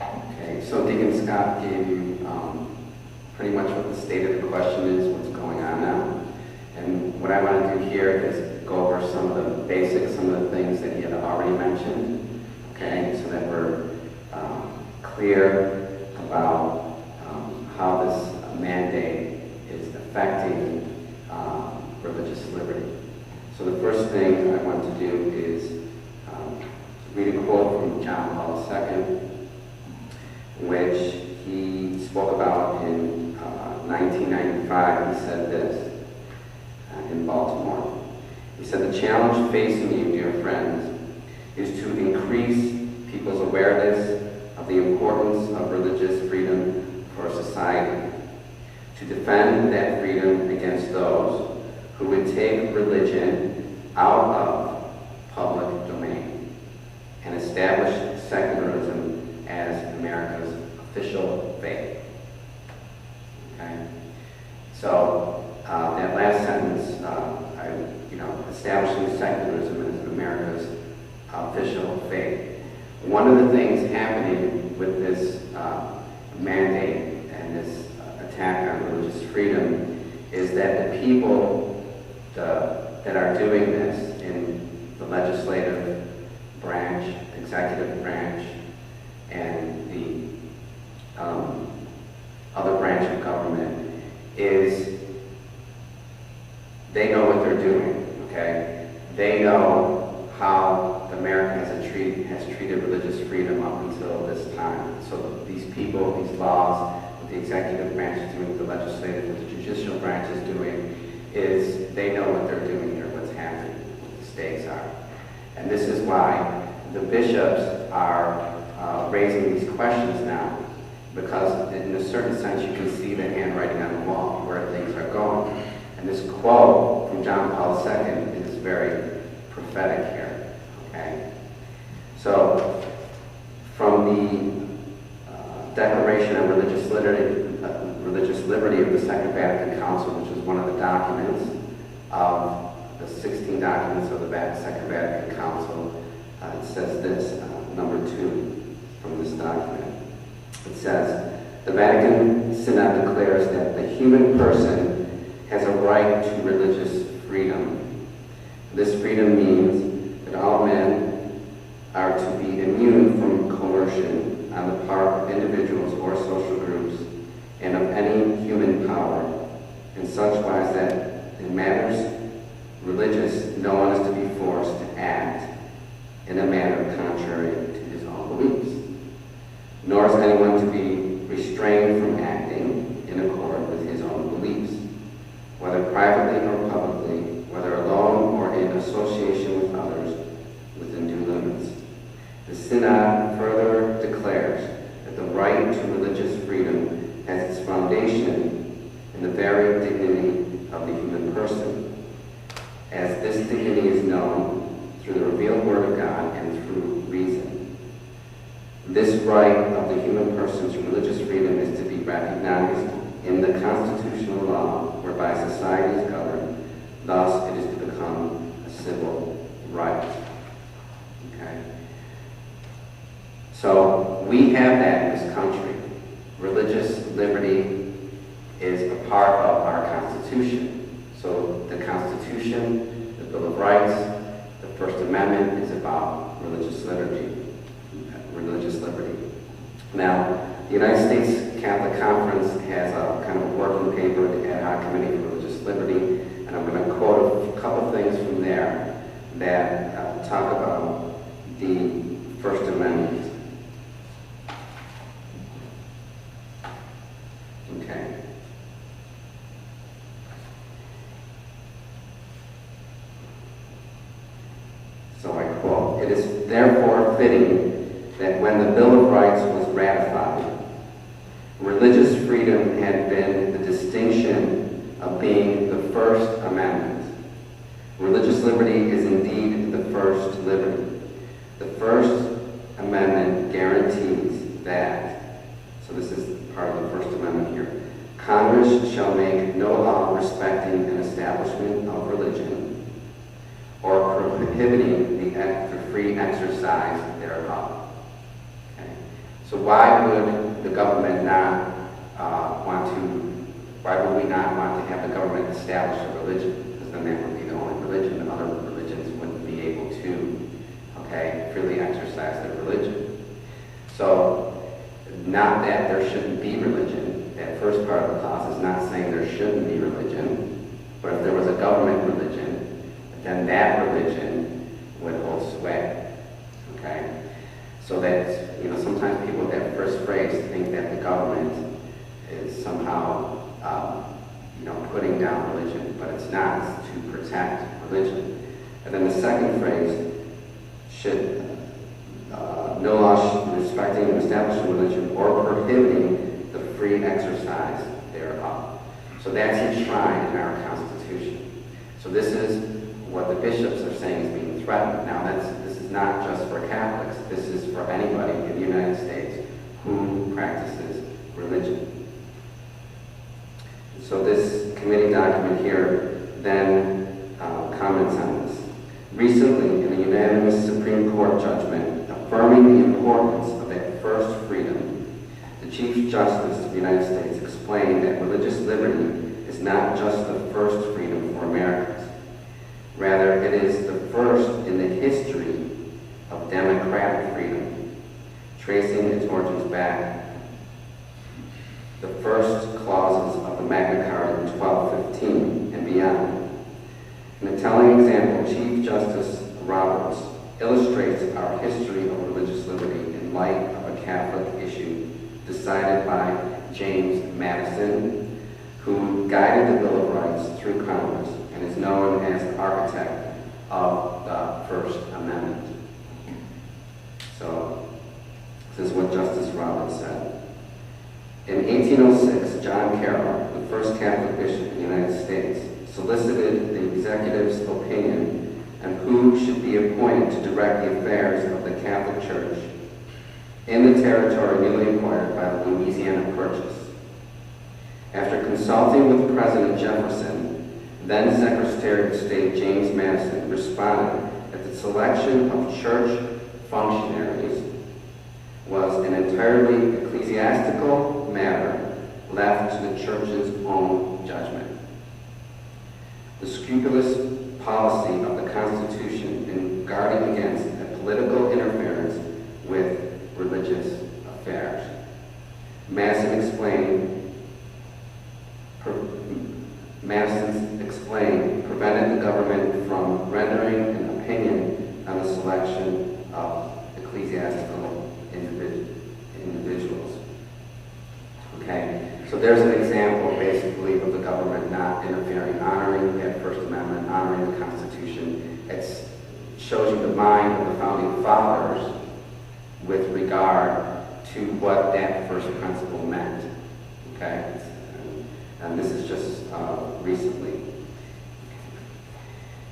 Okay, so Deacon Scott gave you pretty much what the state of the question is, what's going on now. And what I want to do here is go over some of the basics, some of the things that he had already mentioned, okay, so that we're clear about how this mandate is affecting religious liberty. So the first thing I want to do is read a quote from John Paul II, which he spoke about in 1995. He said this in Baltimore. He said, "The challenge facing you, dear friends, is to increase people's awareness of the importance of religious freedom for society, to defend that freedom against those who would take religion out of public domain and establish secularism as America's official faith." Okay? So that last sentence, establishing secularism as America's official faith. One of the things happening with this mandate and this attack on religious freedom is that the people that are doing this in the legislative branch, executive branch, and the other branch of government is they know what they're doing, okay? They know how America has treated religious freedom up until this time. So these people, these laws, what the executive branch is doing, the legislative, what the judicial branch is doing, is they know what they're doing here, what's happening, what the stakes are. And this is why the bishops are raising these questions now, because in a certain sense you can see the handwriting on the wall, where things are going. And this quote from John Paul II is very prophetic here, okay? So, from the Declaration on Religious Liberty of the Second Vatican Council, which is one of the documents of the 16 documents of the Second Vatican Council, it says this, number 2 from this document. It says, "The Vatican Synod declares that the human person has a right to religious freedom. This freedom means that all men are to be immune from coercion on the part of individuals or social groups and of any human power, in such wise that in matters religious no one is to be forced to act in a manner contrary to his own beliefs, nor is anyone to be restrained from acting in accord with his own beliefs, whether privately or publicly, whether alone or in association with others, within due limits." The Synod further declares that the right to religious freedom has its foundation in the very dignity of the human person, as this dignity is known through the revealed Word of God and through reason. This right of the human person's religious freedom is to be recognized in the constitutional law whereby society is governed. Thus, it is to become a civil right. Okay? So, we have that in this country. Religious liberty is a part of our Constitution. So, the Constitution, the Bill of Rights, the First Amendment is about religious liberty. Now, the United States Catholic Conference has a kind of working paper, the Ad Hoc Committee for Religious Liberty, and I'm going to quote a couple things from there that talk about the First Amendment. Okay. So I quote, "It is therefore fitting that when the Bill of Rights was ratified, religious freedom had been the distinction of being the First Amendment. Religious liberty is indeed the first liberty. The First Amendment guarantees that," so this is part of the First Amendment here, "Congress shall make no law respecting an establishment of religion or prohibiting the free exercise thereof." Okay? So why would the government not why would we not want to have the government establish a religion? Because then that would be the only religion, and other religions wouldn't be able to, okay, freely exercise their religion. So, not that there shouldn't be religion. That first part of the clause is not saying there shouldn't be religion, but if there was a government religion, then that religion would hold sway, okay? So that, sometimes people with that first phrase think that the government is somehow, putting down religion, but it's not. It's to protect religion. And then the second phrase should, no law respecting and establishing religion or prohibiting the free exercise thereof. So that's enshrined in our Constitution. So this is what the bishops are saying is being threatened. Now this is not just for Catholics. This is for anybody in the United States who practices religion. So this committee document here then comments on this. Recently, in a unanimous Supreme Court judgment affirming the importance of that first freedom, the Chief Justice of the United States explained that religious liberty is not just the first freedom for Americans. Rather, it is the first in the history of democratic freedom, tracing its origins back the first clauses of the Magna Carta in 1215 and beyond. In a telling example, Chief Justice Roberts illustrates our history of religious liberty in light of a Catholic issue decided by James Madison, who guided the Bill of Rights through Congress and is known as the architect of the First Amendment. So, this is what Justice Roberts said. In 1806, John Carroll, the first Catholic bishop in the United States, solicited the executive's opinion on who should be appointed to direct the affairs of the Catholic Church in the territory newly acquired by the Louisiana Purchase. After consulting with President Jefferson, then Secretary of State James Madison responded that the selection of church functionaries was an entirely ecclesiastical matter left to the Church's own judgment. The scrupulous policy of the Constitution in guarding against a political interference with religious affairs. Madison explained prevented the government from rendering an opinion on the selection of ecclesiastical individuals. Okay, so there's an example basically of the government not interfering, honoring that First Amendment, honoring the Constitution. It shows you the mind of the Founding Fathers with regard to what that first principle meant. Okay, and this is just recently.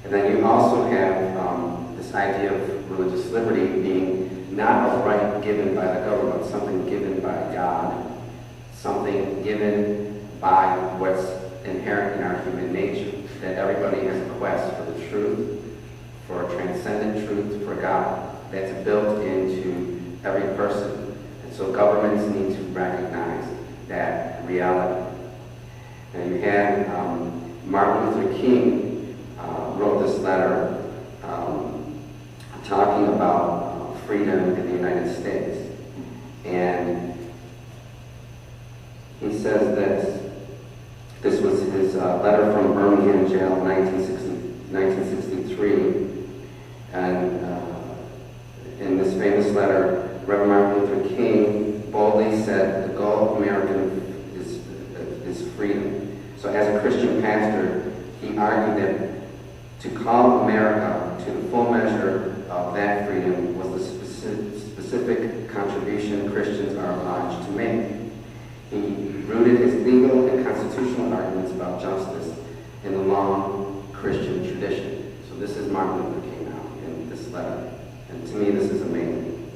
And then you also have this idea of religious liberty being not a right given by the government, something given by God, something given by what's inherent in our human nature, that everybody has a quest for the truth, for a transcendent truth, for God. That's built into every person. And so governments need to recognize that reality. And you had Martin Luther King wrote this letter talking about freedom in the United States. And he says that this was his letter from Birmingham jail in 1963. And in this famous letter, Reverend Martin Luther King boldly said, the goal of America is freedom. So as a Christian pastor, he argued that to call America to the full measure of that freedom was the specific contribution Christians are obliged to make. He rooted his legal and constitutional arguments about justice in the long Christian tradition. So this is Martin Luther King now in this letter. And to me, this is amazing,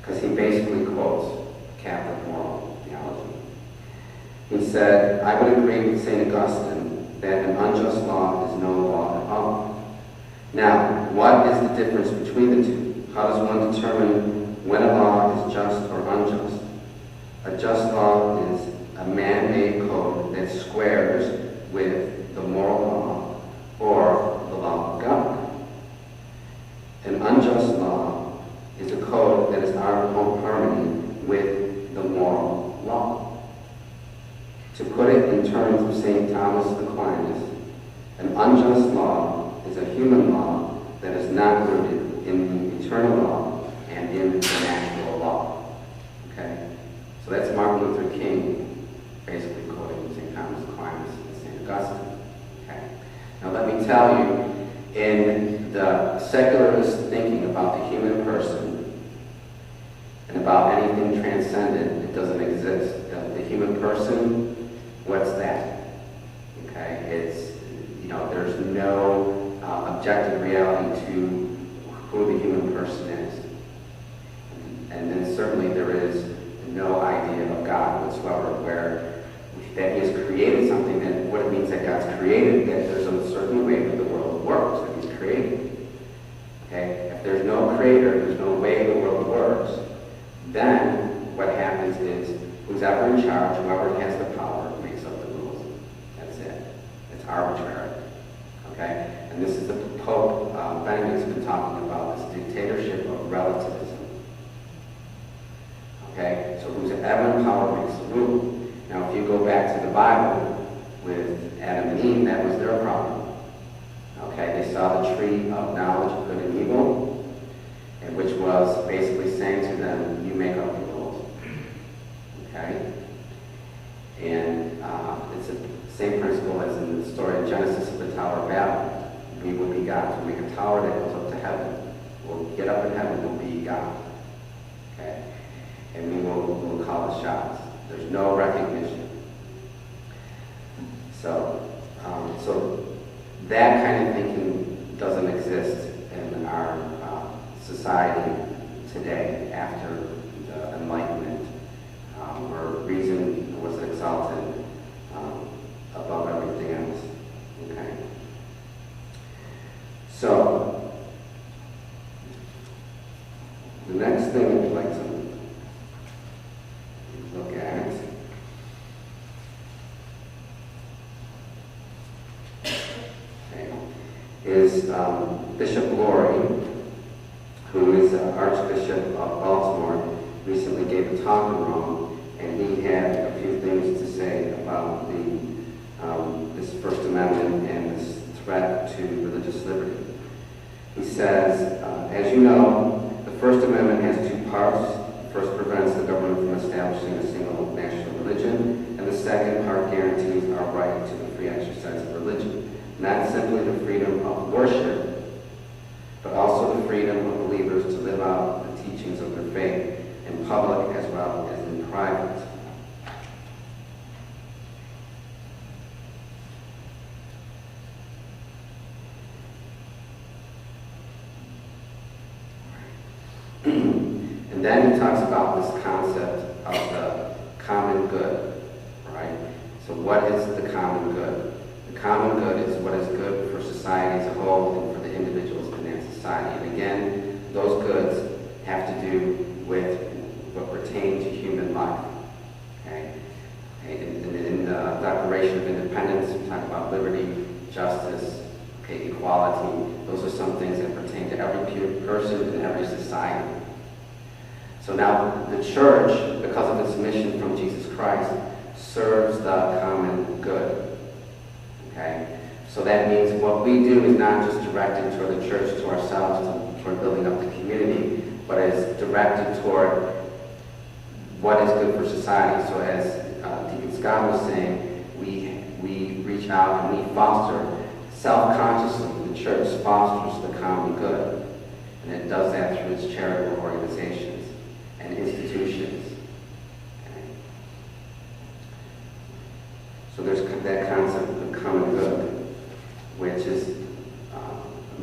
because he basically quotes Catholic moral theology. He said, I would agree with St. Augustine that an unjust law is no law at all. Now, what is the difference between the two? How does one determine when a law is just or unjust? A just law is a man-made code that squares with the moral law or the law of God. An unjust law is a code that is out of harmony with the moral law. To put it in terms of St. Thomas Aquinas, an unjust law is a human law that is not rooted in the eternal law and in the natural law. Okay? So that's Martin Luther King basically quoting St. Thomas Aquinas and St. Augustine. Okay? Now let me tell you, in the secularist thinking about the human person and about anything transcendent, it doesn't exist. The human person, what's that? Okay? It's, there's no objective reality to who the human person is. And then certainly there is no idea of God whatsoever, where that He has created something, and what it means that God's created, that there's a certain way that the world works, that He's created. Okay? If there's no creator, there's no way the world works, then what happens is who's ever in charge, whoever has the power, makes up the rules. That's it. It's arbitrary. Okay? And this is the Pope Benedict's been talking about, this dictatorship of relativism. Okay? So who's ever in power makes the rule. Now if you go back to the Bible with Adam and Eve, that was their problem. Okay? They saw the tree of knowledge of good and evil, and which was basically saying to them, you make up the rules. Okay? And it's the same principle as in the story of Genesis of the Tower of Babel. We will be God. We make a tower that goes up to heaven. We'll get up in heaven, we'll be God. Okay? And we'll call the shots. There's no recognition. So that kind of thinking doesn't exist in our society today after the Enlightenment, where reason was exalted above everything else. Okay? So, the next thing I'd like to look at is Bishop Laurie, who is Archbishop of Baltimore, recently gave a talk in Rome, and he had a few things to say about this First Amendment and this threat to religious liberty. He says, as you know, the First Amendment has two parts. The first prevents the government from establishing a single national religion, and the second part guarantees our right to the free exercise of religion. Not simply the freedom of worship, but also the freedom of believers to live out the teachings of their faith in public as well as in private. And then he talks about this concept of the common good, right? So what is the common good? The common good is what is good for society as a whole and for the individuals in that society. And again, those goods have to do with what pertain to human life. Okay? In the Declaration of Independence, we talk about liberty, justice, okay, equality. Those are some things that pertain to every person in every society. So now the church, because of its mission from Jesus Christ, serves the common good. Okay? So that means what we do is not just directed toward the church, to ourselves, toward building up the community, but is directed toward what is good for society. So as Deacon Scott was saying, we reach out and we foster self-consciously. The church fosters the common good. And it does that through its charitable organizations and institutions. Okay? So there's that concept of the common good, which is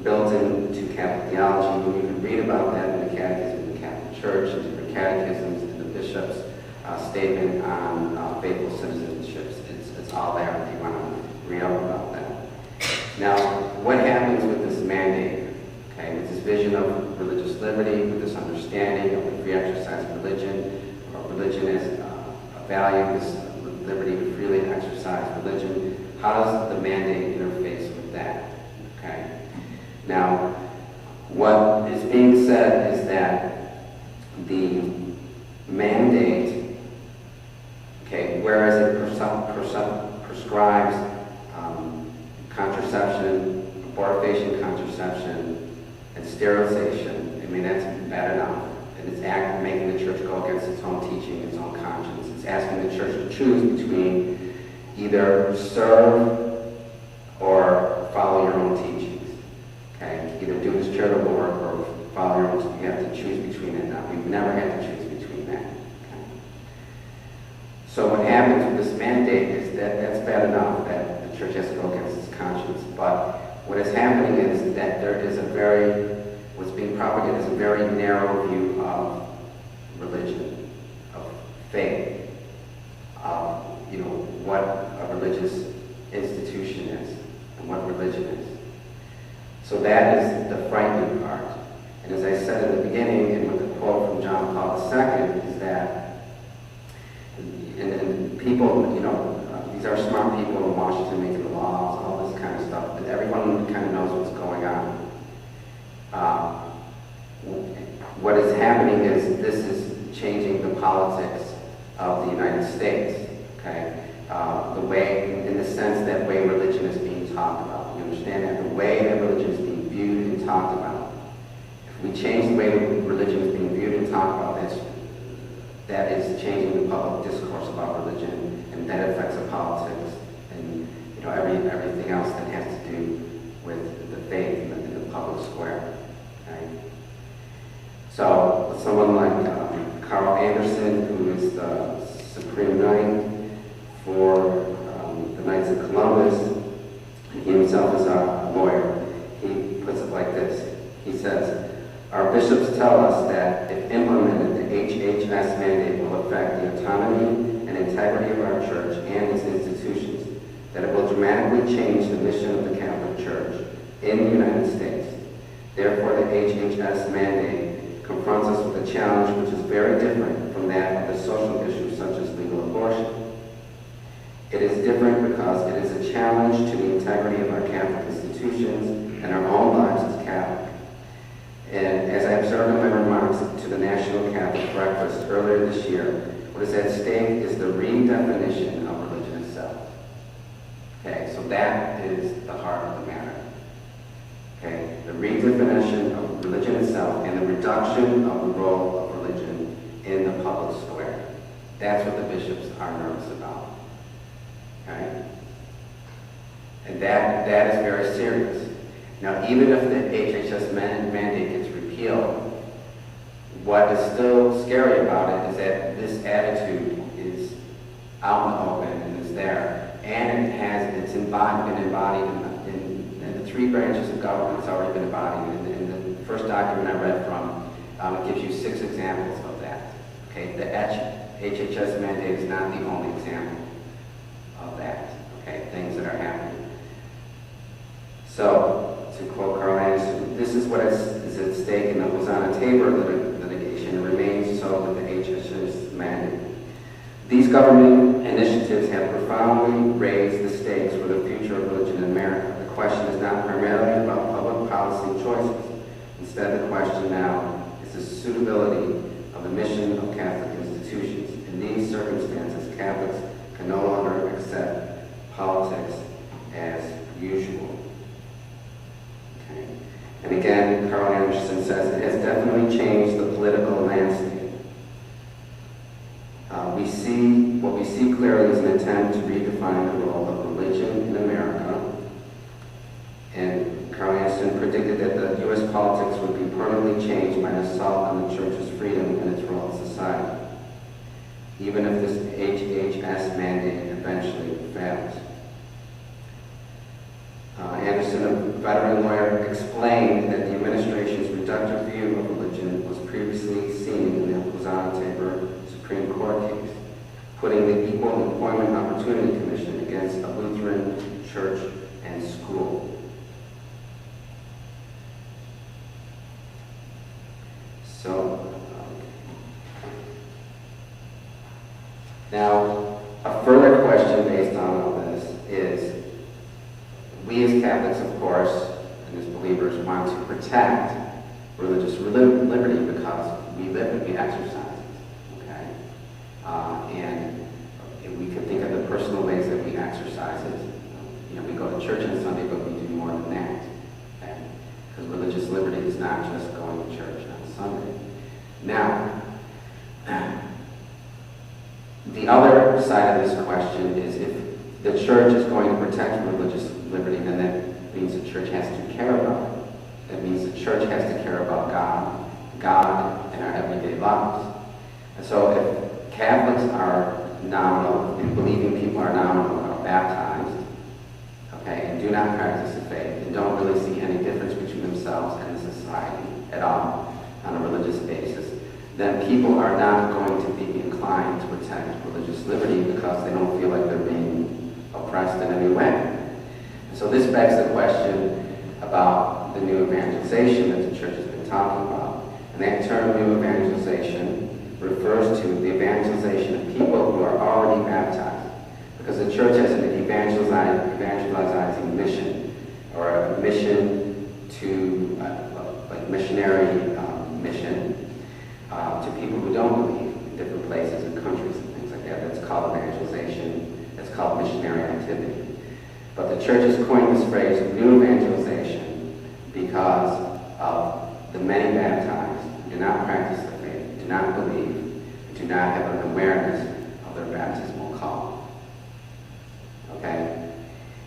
built into Catholic theology. And you can read about that in the Catechism of the Catholic Church, and different catechisms, and the bishop's statement on faithful citizenships. It's all there if you want to read up about that. Now, what happens with this mandate? Okay, with this vision of religious liberty, with this understanding of the free exercise of religion, or religion as value this liberty to freely exercise religion. How does the mandate interface with that? Okay. Now, what is being said is that the mandate, okay, whereas it prescribes contraception, abortifacient contraception, and sterilization, I mean, that's bad enough. And it's making the church go against its own teaching, its own conscience. It's asking the church to choose between either serve or follow your own teachings. Okay? Either do this charitable work or follow your own. You have to choose between it now. We've never had to choose between that. Okay? So what happens with this mandate is that that's bad enough, that the church has to go against its conscience. But what is happening is that there is what's being propagated is a very narrow view of religion, of faith, of what a religious institution is and what religion is. So that is the frightening part. And as I said in the beginning, and with the quote from John Paul II, is that, and people, these are smart people in Washington making the laws, all this kind of stuff, but everyone kind of knows what's going on. What is happening is this is changing the politics of the United States, okay? The way, in the sense that way religion is being talked about. You understand that? The way that religion is being viewed and talked about. If we change the way religion is being viewed and talked about, that is changing the public discourse about religion, and that affects the politics and everything else that has to do with the faith in the public square. Okay? So someone like Carl Anderson, who is the Supreme Knight for the Knights of Columbus, he himself is a lawyer. He puts it like this. He says, "Our bishops tell us that if implemented, the HHS mandate will affect the autonomy and integrity of our church and its institutions, that it will dramatically change the mission of the Catholic Church in the United States. Therefore, the HHS mandate confronts us with a challenge which is very different from that of the social issues such as legal abortion. It is different because it is a challenge to the integrity of our Catholic institutions and our own lives as Catholic. And as I observed in my remarks to the National Catholic Breakfast earlier this year, what is at stake is the redefinition of religion itself." Okay, so that is the heart of the matter. Okay, the redefinition of religion itself and the reduction of the role of religion in the public square. That's what the bishops are nervous about. Okay? And that is very serious. Now, even if the HHS mandate gets repealed, what is still scary about it is that this attitude is out in the open and is there. And it's been embodied in the three branches of government. It's already been embodied. In the first document I read from, it gives you 6 examples of that. Okay, the HHS mandate is not the only example of that. Okay, things that are happening. So, to quote Carl Anderson, this is what is at stake in the Hosanna Tabor litigation and remains so with the HHS mandate. These government initiatives have profoundly raised the stakes for the future of religion in America. The question is not primarily about public policy choices. Instead, the question now is the suitability of the mission of Catholic institutions. In these circumstances, Catholics can no longer accept politics as usual. Okay. And again, Carl Anderson says it has definitely changed the political landscape. What we see clearly is an attempt to redefine the role of religion in America. And Carl Anderson predicted that the U.S. politics would be permanently changed by an assault on the Church's freedom and its role in society, even if this HHS mandate eventually fails. Anderson, a veteran lawyer, explained that the administration's reductive view of religion was previously seen in the Hosanna Tabor Supreme Court case, putting the Equal Employment Opportunity Commission against a Lutheran church and school. So, Now, a further question based on all this is, we as Catholics, of course, and as believers, want to protect religious liberty because we live and we exercise it, okay? And we can think of the personal ways that we exercise it. You know, we go to church on Sunday, but we do more than that, okay? Because religious liberty is not just going to church on Sunday. Now, the other side of this question is, if the church is going to protect religious liberty, then that means the church has to care about it. That means the church has to care about God in our everyday lives. And so if Catholics are nominal, and believing people are nominal, are baptized, okay, and do not practice the faith, and don't really see any difference between themselves and the society at all on a religious basis, then people are not going to be inclined to protect religious liberty because they don't feel like they're being oppressed in any way. So this begs the question about the new evangelization that the church has been talking about. And that term, new evangelization, refers to the evangelization of people who are already baptized. Because the church has an evangelizing mission, or a mission to, like missionary mission, to people who don't believe in different places and countries and things like that. That's called evangelization. That's called missionary activity. But the church has coined this phrase, new evangelization, because of the many baptized who do not practice the faith, do not believe, do not have an awareness of their baptismal call. Okay?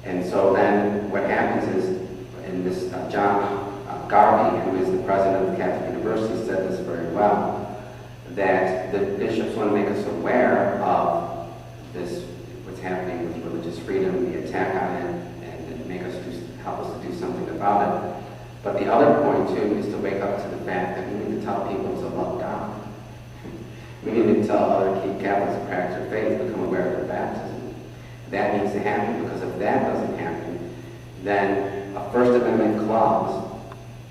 And so then what happens is, in this John Garvey, who is the president of the Catholic University, said this very well, that the bishops want to make us aware of this, what's happening with religious freedom, the attack on it, and make us help us to do something about it. But the other point, too, is to wake up to the fact that we need to tell people to love God. We need to tell other Catholics to practice their faith, become aware of their baptism. That needs to happen, because if that doesn't happen, then a First Amendment clause